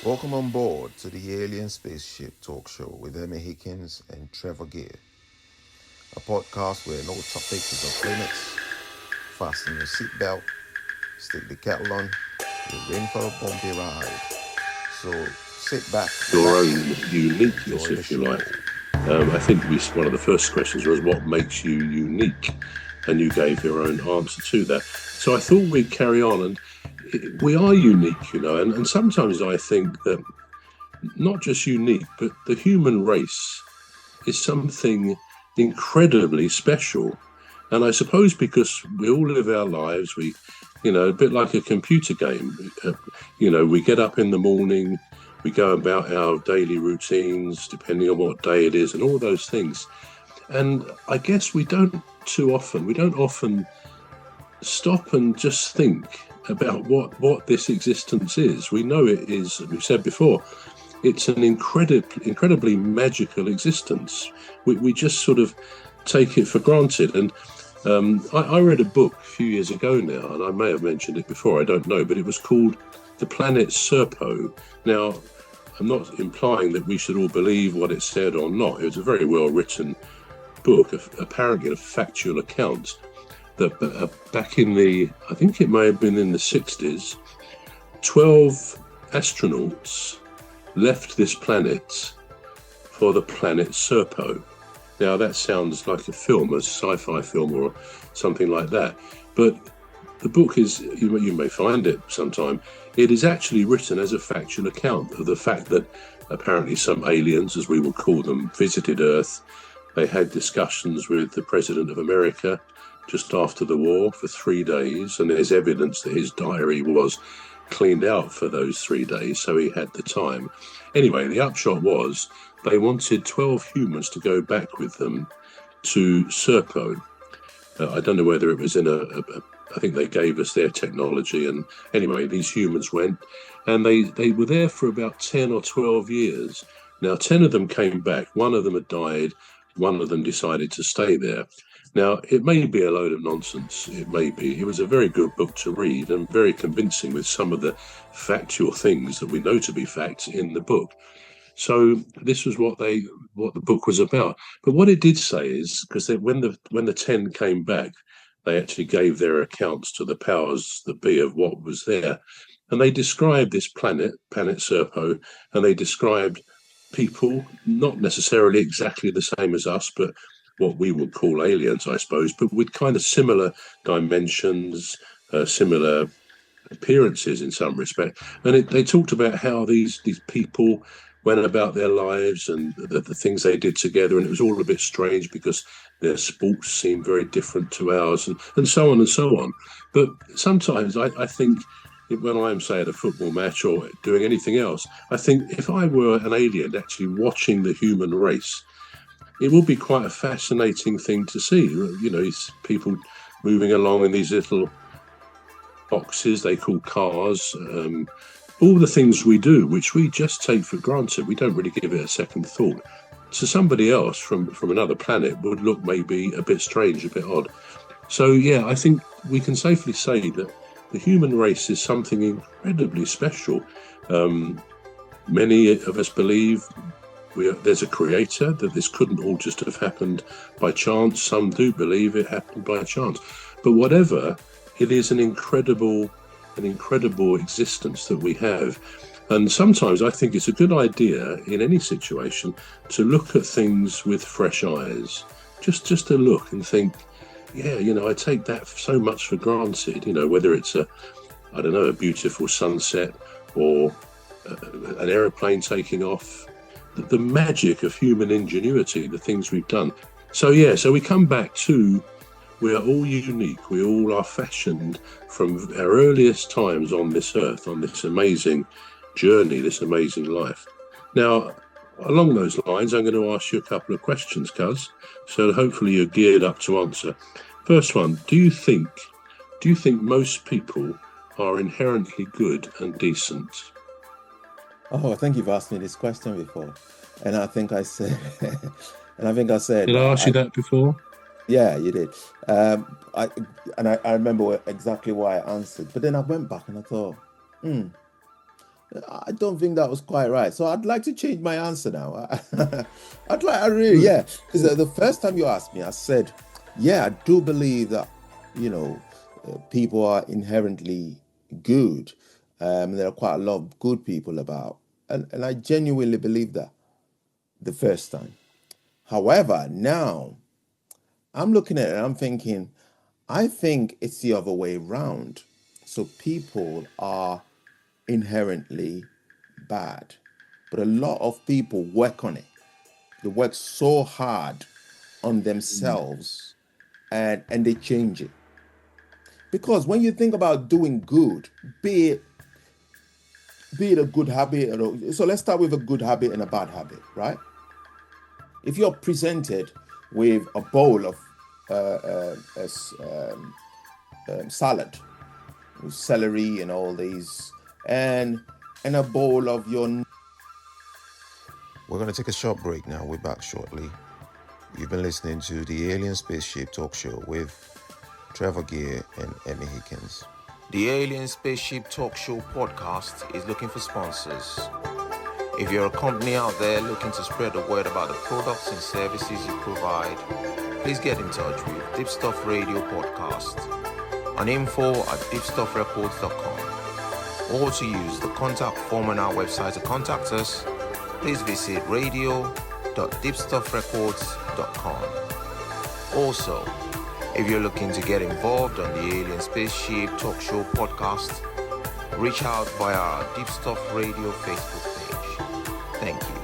Welcome on board to the Alien Spaceship Talkshow with Emmy Hikins and Trevor Gear, a podcast where no topic is off limits. Fasten your seatbelt, stick the kettle on, you're in for a bumpy ride. So sit back, Your relax, own uniqueness, enjoy the if you show. like. I think one of the first questions was what makes you unique, and you gave your own answer to that. So I thought we'd carry on, and we are unique, and sometimes I think that not just unique, but the human race is something incredibly special. And I suppose because we all live our lives, a bit like a computer game, we get up in the morning, we go about our daily routines, depending on what day it is, and all those things. And I guess we don't often stop and just think about what this existence is. We know it is, we've said before, it's an incredibly magical existence. We just sort of take it for granted. And I read a book a few years ago now, and I may have mentioned it before, I don't know, but it was called The Planet Serpo. Now, I'm not implying that we should all believe what it said or not. It was a very well-written book, apparently a factual account, that back in I think it may have been in the 60s, 12 astronauts left this planet for the planet Serpo. Now, that sounds like a film, a sci-fi film or something like that. But the book is, you may find it sometime, it is actually written as a factual account of the fact that apparently some aliens, as we will call them, visited Earth. They had discussions with the President of America just after the war for 3 days, and there's evidence that his diary was cleaned out for those 3 days, so he had the time. Anyway, the upshot was they wanted 12 humans to go back with them to Serpo. I don't know whether it was I think they gave us their technology, and anyway, these humans went, and they were there for about 10 or 12 years. Now, 10 of them came back, one of them had died, one of them decided to stay there. Now, it may be a load of nonsense, it may be. It was a very good book to read and very convincing with some of the factual things that we know to be facts in the book. So this was what the book was about. But what it did say is, because when the 10 came back, they actually gave their accounts to the powers that be of what was there. And they described this planet Serpo, and they described people, not necessarily exactly the same as us, but what we would call aliens, I suppose, but with kind of similar dimensions, similar appearances in some respect. And they talked about how these people went about their lives and the things they did together, and it was all a bit strange because their sports seemed very different to ours, and so on and so on. But sometimes I think when I'm, say, at a football match or doing anything else, I think if I were an alien actually watching the human race, it would be quite a fascinating thing to see. These people moving along in these little boxes they call cars, all the things we do, which we just take for granted. We don't really give it a second thought. To somebody else from another planet would look maybe a bit strange, a bit odd. So, yeah, I think we can safely say that the human race is something incredibly special. Many of us believe there's a creator, that this couldn't all just have happened by chance. Some do believe it happened by chance. But whatever, it is an incredible existence that we have. And sometimes I think it's a good idea in any situation to look at things with fresh eyes, just to look and think, yeah, I take that so much for granted, whether it's a beautiful sunset or an aeroplane taking off, the magic of human ingenuity, the things we've done. So we come back to, we are all unique. We all are fashioned from our earliest times on this earth, on this amazing journey, this amazing life. Now, along those lines, I'm going to ask you a couple of questions, Cuz. So hopefully you're geared up to answer. First one, do you think most people are inherently good and decent? Oh, I think you've asked me this question before, and I think I said, Did I ask you that before? Yeah, you did. I remember exactly why I answered, but then I went back and I thought, let I don't think that was quite right. So I'd like to change my answer now. Good. Yeah, because the first time you asked me, I said, yeah, I do believe that, people are inherently good. There are quite a lot of good people about. And I genuinely believe that the first time. However, now I'm looking at it and I'm thinking, I think it's the other way round. So people are inherently bad, but a lot of people work on it. They work so hard on themselves and they change it. Because when you think about doing good, be it a good habit, so let's start with a good habit and a bad habit, right? If you're presented with a bowl of salad with celery and all these, and a bowl of your. We're going to take a short break now. We're back shortly. You've been listening to the Alien Spaceship Talk Show with Trevor Gear and Emmy Hikins. The Alien Spaceship Talk Show podcast is looking for sponsors. If you're a company out there looking to spread the word about the products and services you provide, please get in touch with Deepstuff Radio Podcast on info@deepstuffrecords.com, or to use the contact form on our website to contact us, please visit radio.deepstuffrecords.com. Also, if you're looking to get involved on the Alien Spaceship Talk Show podcast, reach out via our Deepstuff Radio Facebook page. Thank you.